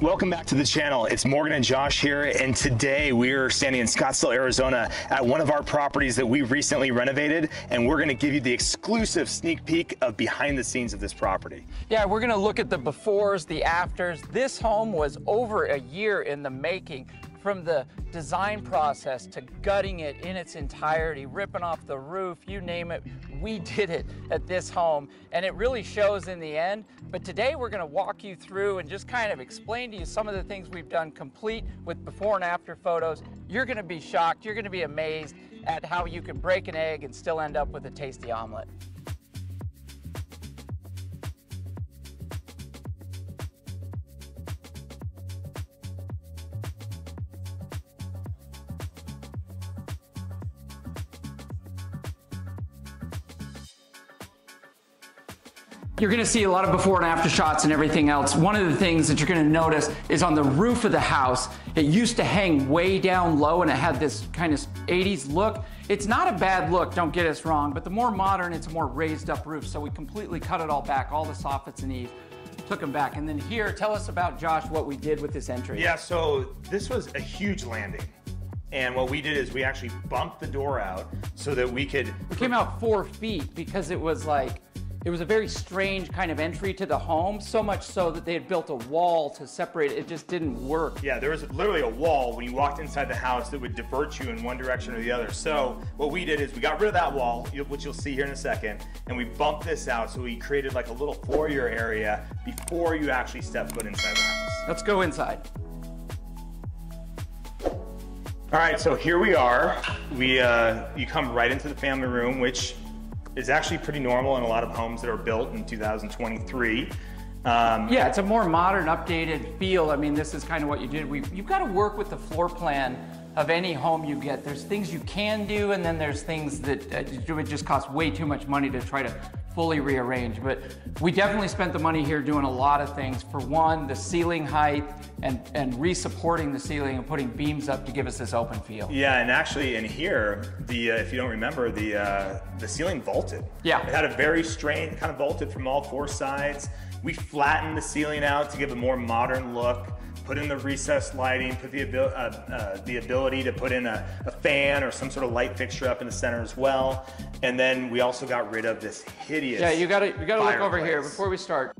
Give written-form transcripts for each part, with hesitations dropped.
Welcome back to the channel. It's Morgan and Josh here, and today we're standing in Scottsdale, Arizona at one of our properties that we recently renovated, and we're gonna give you the exclusive sneak peek of behind the scenes of this property. Yeah, we're gonna look at the befores, the afters. This home was over a year in the making. From the design process to gutting it in its entirety, ripping off the roof, you name it, we did it at this home, and it really shows in the end. But today we're gonna walk you through and just kind of explain to you some of the things we've done complete with before and after photos. You're gonna be shocked, you're gonna be amazed at how you can break an egg and still end up with a tasty omelet. You're gonna see a lot of before and after shots and everything else. One of the things that you're gonna notice is on the roof of the house, it used to hang way down low and it had this kind of 80s look. It's not a bad look, don't get us wrong, but the more modern, it's a more raised up roof. So we completely cut it all back, all the soffits and eaves, took them back. And then here, tell us about, Josh, what we did with this entry. Yeah, so this was a huge landing. And what we did is we actually bumped the door out so that we could... We came out 4 feet because it was like, it was a very strange kind of entry to the home, so much so that they had built a wall to separate it. It just didn't work. Yeah, there was literally a wall when you walked inside the house that would divert you in one direction or the other. So what we did is we got rid of that wall, which you'll see here in a second, and we bumped this out. So we created like a little foyer area before you actually step foot inside the house. Let's go inside. All right, so here we are. You come right into the family room, which is actually pretty normal in a lot of homes that are built in 2023. Yeah, it's a more modern, updated feel. I mean, this is kind of what you did. You've got to work with the floor plan of any home you get. There's things you can do, and then there's things that it would just cost way too much money to try to fully rearrange. But we definitely spent the money here doing a lot of things. For one, the ceiling height and re-supporting the ceiling and putting beams up to give us this open feel. Yeah, and actually in here, if you don't remember, the ceiling vaulted. Yeah. It had a very strange, kind of vaulted from all 4 sides. We flattened the ceiling out to give a more modern look. Put in the recessed lighting, put the ability to put in a fan or some sort of light fixture up in the center as well. And then we also got rid of this hideous Yeah, you gotta look over here fireplace. before we start.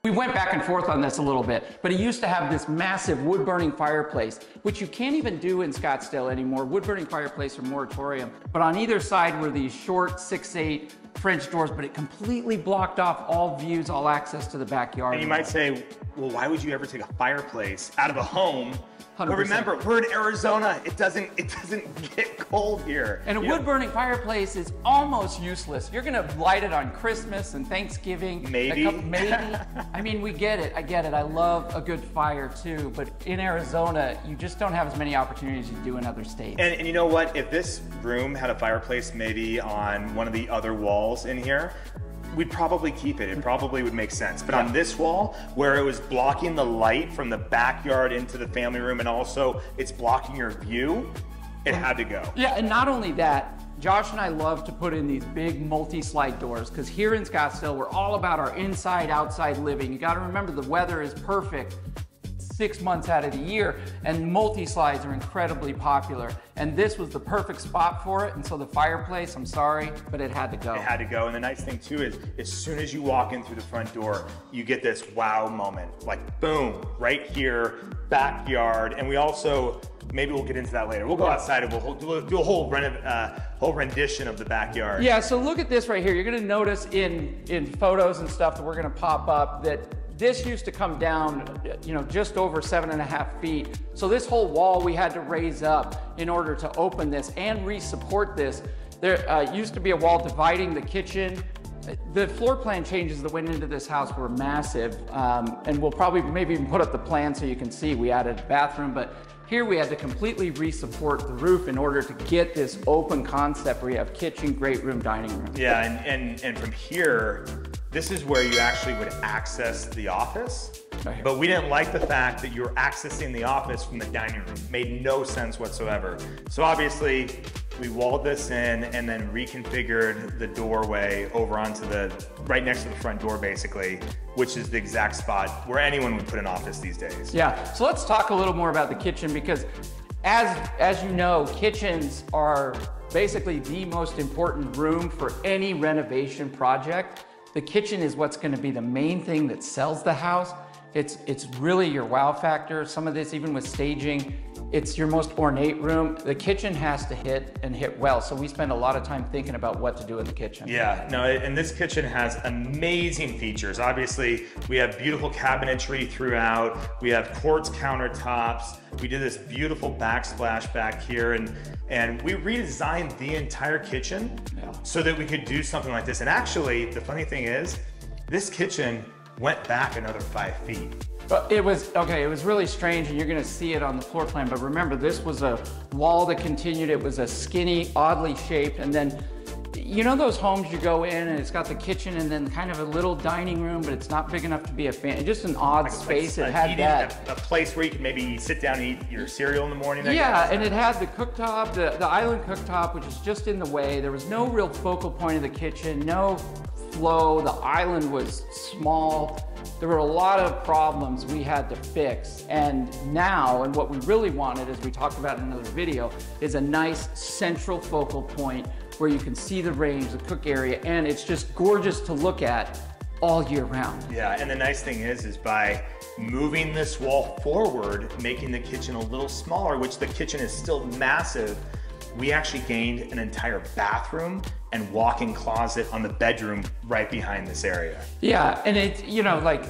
We went back and forth on this a little bit, but it used to have this massive wood-burning fireplace, which you can't even do in Scottsdale anymore. Wood-burning fireplace or moratorium. But on either side were these short 6'8" French doors, but it completely blocked off all views, all access to the backyard. And you might say, well, why would you ever take a fireplace out of a home? 100%. But remember, we're in Arizona. It doesn't get cold here. And a wood-burning fireplace is almost useless. You're gonna light it on Christmas and Thanksgiving. Maybe. Maybe. I mean, we get it, I get it. I love a good fire too, but in Arizona, you just don't have as many opportunities as you do in other states. And you know what? If this room had a fireplace maybe on one of the other walls in here, we'd probably keep it. It probably would make sense. But on this wall, where it was blocking the light from the backyard into the family room, and also it's blocking your view, it had to go. Yeah, and not only that, Josh and I love to put in these big multi-slide doors, because here in Scottsdale, we're all about our inside, outside living. You gotta remember the weather is perfect 6 months out of the year, and multi-slides are incredibly popular. And this was the perfect spot for it, and so the fireplace, I'm sorry, but it had to go. It had to go, and the nice thing too is, as soon as you walk in through the front door, you get this wow moment, like boom, right here, backyard, and we also, maybe we'll get into that later. We'll go outside and we'll do a whole rendition of the backyard. Yeah, so look at this right here. You're gonna notice in photos and stuff that we're gonna pop up that this used to come down, just over 7.5 feet. So this whole wall we had to raise up in order to open this and re-support this. There used to be a wall dividing the kitchen. The floor plan changes that went into this house were massive, and we'll probably maybe even put up the plan so you can see we added a bathroom, but here we had to completely re-support the roof in order to get this open concept where you have kitchen, great room, dining room. Yeah, and from here, this is where you actually would access the office. But we didn't like the fact that you were accessing the office from the dining room. Made no sense whatsoever. So obviously, we walled this in and then reconfigured the doorway over onto right next to the front door basically, which is the exact spot where anyone would put an office these days. Yeah, so let's talk a little more about the kitchen, because as you know, kitchens are basically the most important room for any renovation project. The kitchen is what's going to be the main thing that sells the house. It's really your wow factor. Some of this, even with staging, it's your most ornate room. The kitchen has to hit well. So we spend a lot of time thinking about what to do in the kitchen. Yeah, no, and this kitchen has amazing features. Obviously, we have beautiful cabinetry throughout. We have quartz countertops. We did this beautiful backsplash back here, and we redesigned the entire kitchen so that we could do something like this. And actually, the funny thing is, this kitchen went back another 5 feet. But it was really strange, and you're gonna see it on the floor plan, but remember, this was a wall that continued. It was a skinny, oddly shaped, and then, you know those homes you go in and it's got the kitchen and then kind of a little dining room, but it's not big enough to be a fan, just an odd space. It had that. A place where you can maybe sit down and eat your cereal in the morning. Yeah, and it had the cooktop, the island cooktop, which is just in the way. There was no real focal point of the kitchen, no flow. The island was small. There were a lot of problems we had to fix. And now, and what we really wanted, as we talked about in another video, is a nice central focal point where you can see the range, the cook area, and it's just gorgeous to look at all year round. Yeah, and the nice thing is by moving this wall forward, making the kitchen a little smaller, which the kitchen is still massive, we actually gained an entire bathroom and walk-in closet on the bedroom right behind this area. Yeah, and it, you know, like,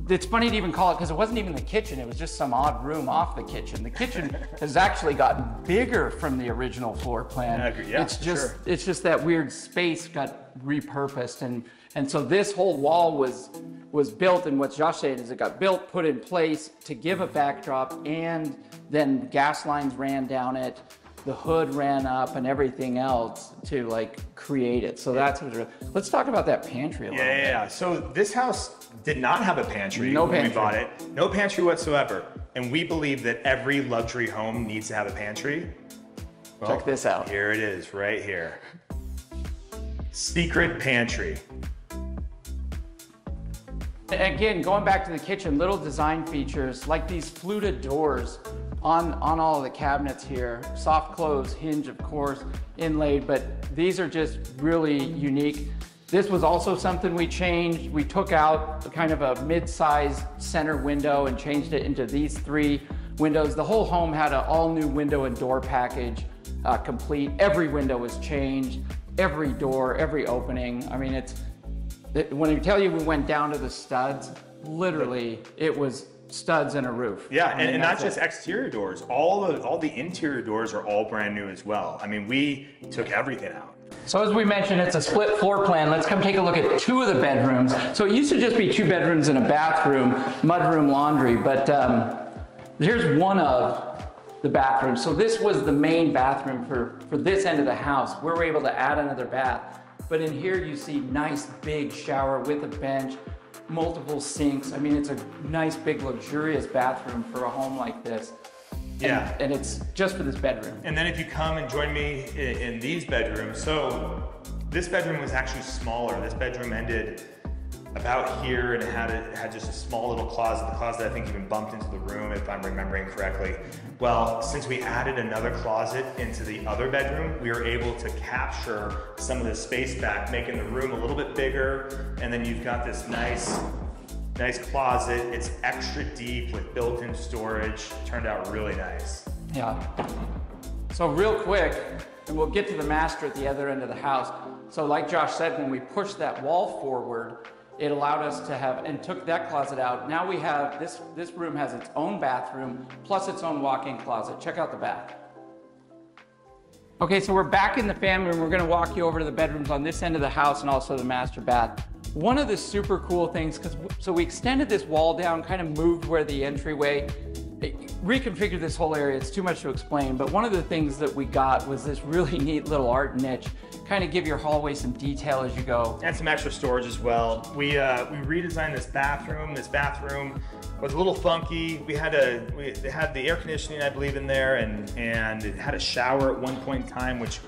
it's funny to even call it, because it wasn't even the kitchen, it was just some odd room off the kitchen. The kitchen has actually gotten bigger from the original floor plan. Yeah, it's just that weird space got repurposed, and so this whole wall was built, and what Josh said is it got built, put in place to give a backdrop, and then gas lines ran down it, the hood ran up, and everything else to like create it. So that's what let's talk about that pantry a little bit. Yeah. So this house did not have a pantry when we bought it. No pantry whatsoever. And we believe that every luxury home needs to have a pantry. Well, check this out. Here it is, right here. Secret pantry. Again, going back to the kitchen, little design features like these fluted doors on all of the cabinets here. Soft close, hinge, of course, inlaid, but these are just really unique. This was also something we changed. We took out kind of a mid-sized center window and changed it into these 3 windows. The whole home had an all-new window and door package complete. Every window was changed, every door, every opening. I mean, when I tell you we went down to the studs, literally it was studs and a roof. Yeah, and not just exterior doors. All the interior doors are all brand new as well. I mean, we took everything out. So as we mentioned, it's a split floor plan. Let's come take a look at 2 of the bedrooms. So it used to just be 2 bedrooms and a bathroom, mudroom, laundry, but here's one of the bathrooms. So this was the main bathroom for this end of the house. We were able to add another bath. But in here you see nice big shower with a bench, multiple sinks. I mean, it's a nice big luxurious bathroom for a home like this. Yeah. And it's just for this bedroom. And then if you come and join me in these bedrooms, so this bedroom was actually smaller. This bedroom ended about here, and it had just a small little closet. The closet, I think, even bumped into the room, if I'm remembering correctly. Well, since we added another closet into the other bedroom, we were able to capture some of the space back, making the room a little bit bigger. And then you've got this nice closet. It's extra deep with built-in storage. Turned out really nice. Yeah. So real quick, and we'll get to the master at the other end of the house. So like Josh said, when we pushed that wall forward, it allowed us to have, and took that closet out. Now we have, this room has its own bathroom, plus its own walk-in closet. Check out the back. Okay, so we're back in the family room. We're gonna walk you over to the bedrooms on this end of the house and also the master bath. One of the super cool things, so we extended this wall down, kind of moved where the entryway reconfigure this whole area. It's too much to explain, but one of the things that we got was this really neat little art niche, kind of give your hallway some detail as you go. And some extra storage as well. We redesigned this bathroom. This bathroom was a little funky. They had the air conditioning, I believe, in there, and it had a shower at one point in time, which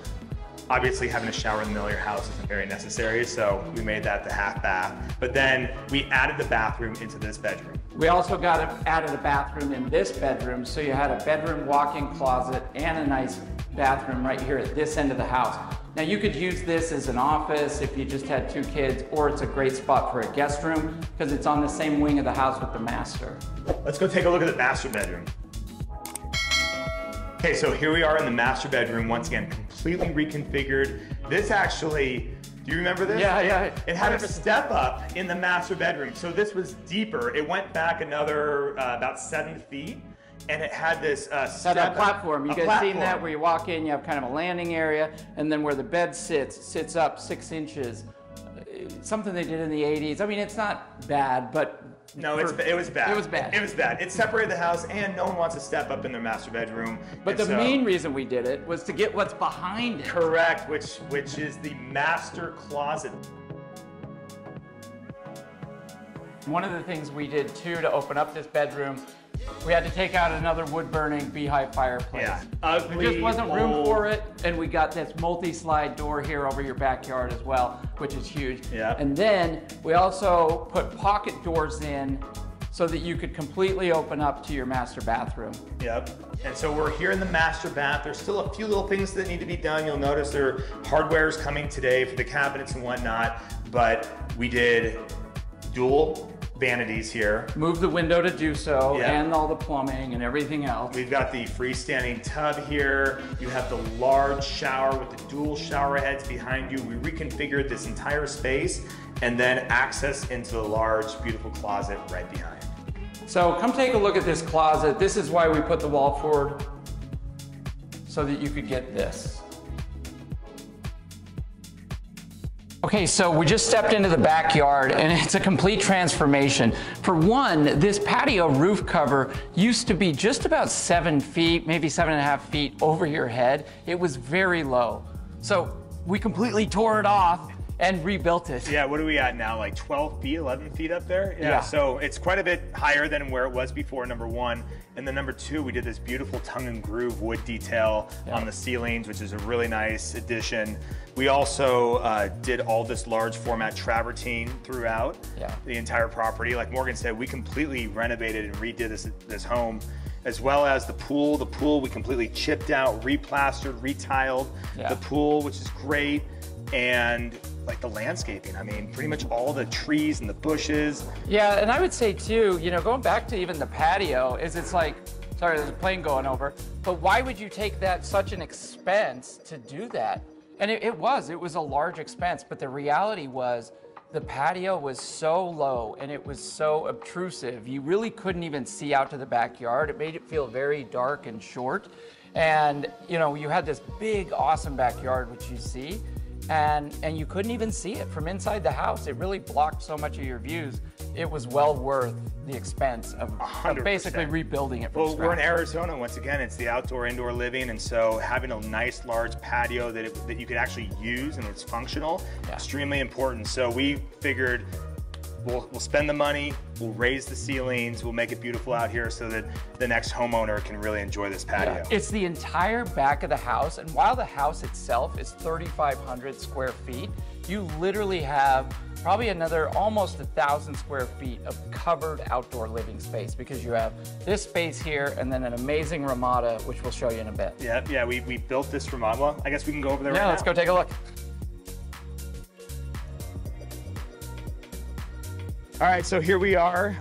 obviously having a shower in the middle of your house isn't very necessary, so we made that the half bath. But then we added the bathroom into this bedroom. We also added a bathroom in this bedroom, so you had a bedroom walk-in closet and a nice bathroom right here at this end of the house. Now you could use this as an office if you just had 2 kids, or it's a great spot for a guest room because it's on the same wing of the house with the master. Let's go take a look at the master bedroom. Okay, so here we are in the master bedroom, once again, completely reconfigured. This actually, do you remember this? Yeah. It had a step up in the master bedroom. So this was deeper. It went back another about 7 feet, and it had this step that platform. You guys seen that where you walk in, you have kind of a landing area, and then where the bed sits up 6 inches. Something they did in the 80s. I mean, it's not bad, but no, it was bad. It was bad. It was bad. It separated the house, and no one wants to step up in their master bedroom. But the main reason we did it was to get what's behind it. Correct, which is the master closet. One of the things we did too to open up this bedroom, we had to take out another wood-burning beehive fireplace. Yeah, ugly, there just wasn't room for it, and we got this multi-slide door here over your backyard as well, which is huge. Yeah. And then we also put pocket doors in so that you could completely open up to your master bathroom. Yep. And so we're here in the master bath. There's still a few little things that need to be done. You'll notice their hardware is coming today for the cabinets and whatnot, but we did dual vanities here. Move the window to do so, yeah, and all the plumbing and everything else. We've got the freestanding tub here. You have the large shower with the dual shower heads behind you. We reconfigured this entire space, and then access into the large, beautiful closet right behind. So come take a look at this closet. This is why we put the wall forward, so that you could get this. Okay, so we just stepped into the backyard, and it's a complete transformation. For one, this patio roof cover used to be just about 7 feet, maybe 7.5 feet over your head. It was very low. So we completely tore it off and rebuilt it. Yeah, what are we at now? Like 12 feet, 11 feet up there? Yeah. So it's quite a bit higher than where it was before, number one. And then number two, we did this beautiful tongue and groove wood detail on the ceilings, which is a really nice addition. We also did all this large format travertine throughout the entire property. Like Morgan said, we completely renovated and redid this home, as well as the pool. The pool we completely chipped out, replastered, retiled the pool, which is great. And like the landscaping, I mean, pretty much all the trees and the bushes. Yeah, and I would say too, you know, going back to even the patio, is it's like, sorry, there's a plane going over, but why would you take that such an expense to do that? And it was a large expense, but the reality was the patio was so low and it was so obtrusive. You really couldn't even see out to the backyard. It made it feel very dark and short. And, you know, you had this big, awesome backyard, which you see, and you couldn't even see it from inside the house. It really blocked so much of your views. It was well worth the expense of basically rebuilding it from scratch. Well, we're in Arizona, once again, it's the outdoor-indoor living, and so having a nice large patio that you could actually use and it's functional, extremely important. So we figured we'll spend the money, we'll raise the ceilings, we'll make it beautiful out here so that the next homeowner can really enjoy this patio. Yeah. It's the entire back of the house, and while the house itself is 3,500 square feet, you literally have probably another almost 1,000 square feet of covered outdoor living space, because you have this space here and then an amazing Remodel, which we'll show you in a bit. Yeah, we built this Remodel. Well, I guess we can go over there right now. Let's go take a look. All right, so here we are.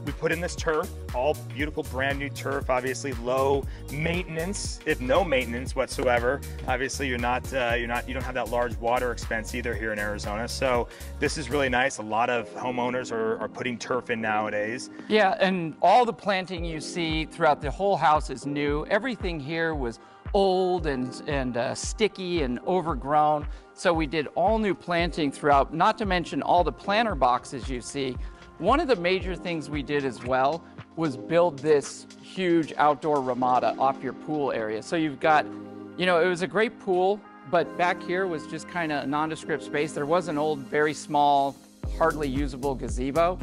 We put in this turf, all beautiful brand new turf, obviously low maintenance, if no maintenance whatsoever. Obviously you don't have that large water expense either here in Arizona. So this is really nice. A lot of homeowners are putting turf in nowadays. Yeah, and all the planting you see throughout the whole house is new. Everything here was old and sticky and overgrown. So we did all new planting throughout, not to mention all the planter boxes you see. One of the major things we did as well was build this huge outdoor ramada off your pool area. So you've got, it was a great pool, but back here was just kind of a nondescript space. There was an old, very small, hardly usable gazebo.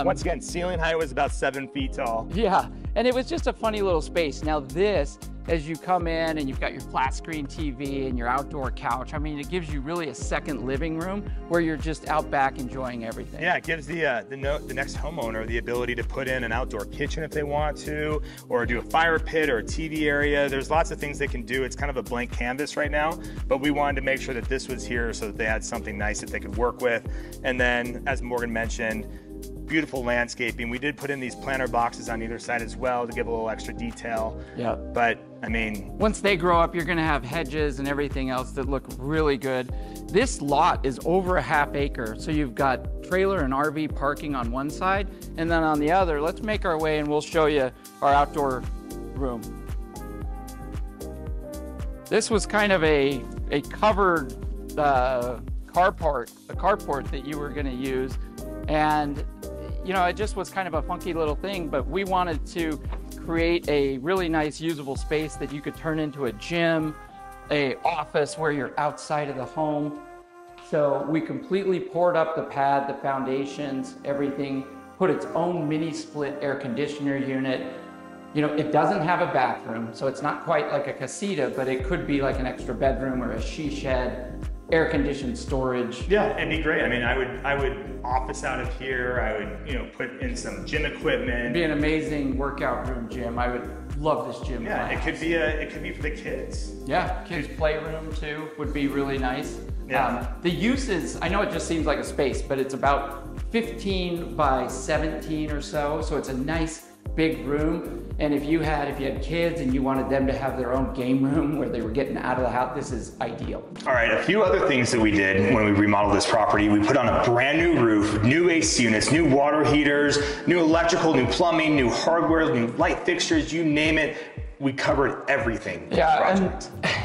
Once again, ceiling height was about 7 feet tall. Yeah, and it was just a funny little space. Now this, as you come in and you've got your flat screen TV and your outdoor couch, I mean, it gives you really a second living room where you're just out back enjoying everything. Yeah, it gives the next homeowner the ability to put in an outdoor kitchen if they want to, or do a fire pit or a TV area. There's lots of things they can do. It's kind of a blank canvas right now, but we wanted to make sure that this was here so that they had something nice that they could work with. And then, as Morgan mentioned, beautiful landscaping. We did put in these planter boxes on either side as well to give a little extra detail. Yeah. But I mean, once they grow up, you're gonna have hedges and everything else that look really good. This lot is over a ½ acre. So you've got trailer and RV parking on one side, and then on the other, let's make our way and we'll show you our outdoor room. This was kind of a covered carport that you were gonna use. And it just was kind of a funky little thing, but we wanted to create a really nice usable space that you could turn into a gym, a office where you're outside of the home. So we completely poured up the pad, the foundations, everything, put its own mini split air conditioner unit. It doesn't have a bathroom, so it's not quite like a casita, but it could be like an extra bedroom or a she shed, air conditioned storage. Yeah, it'd be great. I mean, I would office out of here. I would, put in some gym equipment. It'd be an amazing workout room gym. I would love this gym. Yeah, it could be for the kids. Yeah, kids playroom too would be really nice. Yeah. The uses, I know it just seems like a space, but it's about 15 by 17 or so. So it's a nice big room. And if you had kids and you wanted them to have their own game room where they were getting out of the house, this is ideal. All right, a few other things that we did when we remodeled this property. We put on a brand new roof, new AC units, new water heaters, new electrical, new plumbing, new hardware, new light fixtures, you name it. We covered everything. Yeah,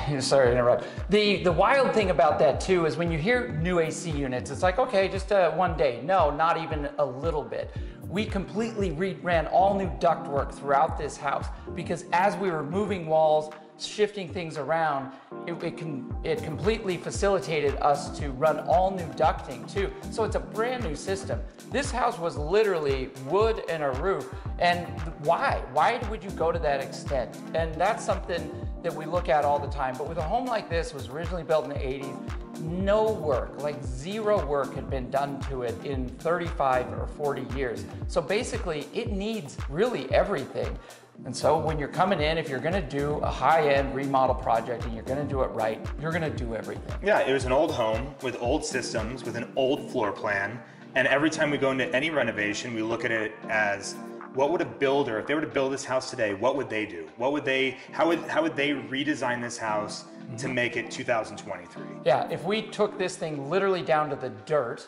and sorry to interrupt. The wild thing about that too is when you hear new AC units, it's like, okay, just one day. No, not even a little bit. We completely ran all new ductwork throughout this house because as we were moving walls, shifting things around, it completely facilitated us to run all new ducting too. So it's a brand new system. This house was literally wood and a roof. And why? Why would you go to that extent? And that's something that we look at all the time. But with a home like this, was originally built in the 80s, no work, like zero work had been done to it in 35 or 40 years. So basically it needs really everything. And so when you're coming in, if you're gonna do a high-end remodel project and you're gonna do it right, you're gonna do everything. Yeah, it was an old home with old systems, with an old floor plan. And every time we go into any renovation, we look at it as, what would a builder, if they were to build this house today, what would they do? How would they redesign this house to make it 2023? Yeah, if we took this thing literally down to the dirt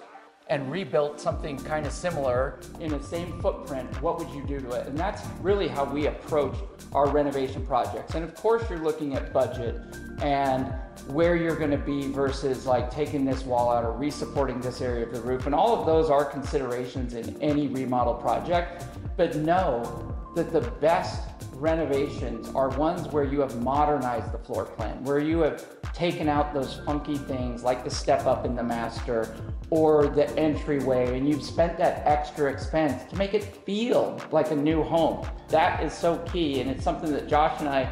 and rebuilt something kind of similar in the same footprint, what would you do to it? And that's really how we approach our renovation projects. And of course you're looking at budget and where you're gonna be versus like taking this wall out or re-supporting this area of the roof. And all of those are considerations in any remodel project. But know that the best renovations are ones where you have modernized the floor plan, where you have taken out those funky things like the step up in the master or the entryway, and you've spent that extra expense to make it feel like a new home. That is so key, and it's something that Josh and I,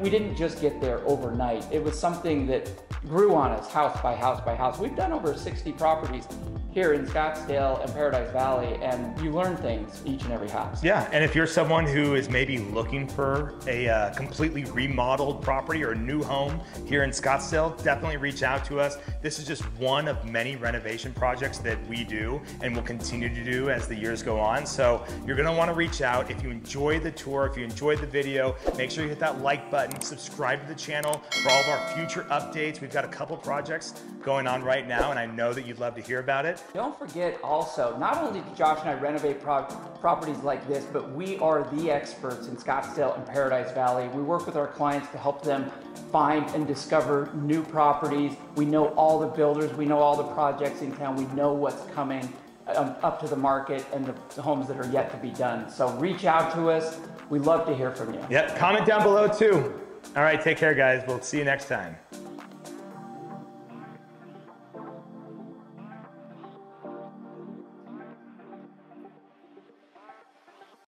we didn't just get there overnight. It was something that grew on us house by house by house. We've done over 60 properties here in Scottsdale and Paradise Valley, and you learn things each and every house. Yeah, and if you're someone who is maybe looking for a completely remodeled property or a new home here in Scottsdale, definitely reach out to us. This is just one of many renovation projects that we do and will continue to do as the years go on. So you're gonna wanna reach out. If you enjoyed the tour, if you enjoyed the video, make sure you hit that like button, subscribe to the channel for all of our future updates. We've got a couple projects going on right now, and I know that you'd love to hear about it. Don't forget also, not only do Josh and I renovate properties like this, but we are the experts in Scottsdale and Paradise Valley. We work with our clients to help them find and discover new properties. We know all the builders, we know all the projects in town, we know what's coming. up to the market and the homes that are yet to be done. So reach out to us. We love to hear from you. Yep, comment down below too. All right, take care guys. We'll see you next time.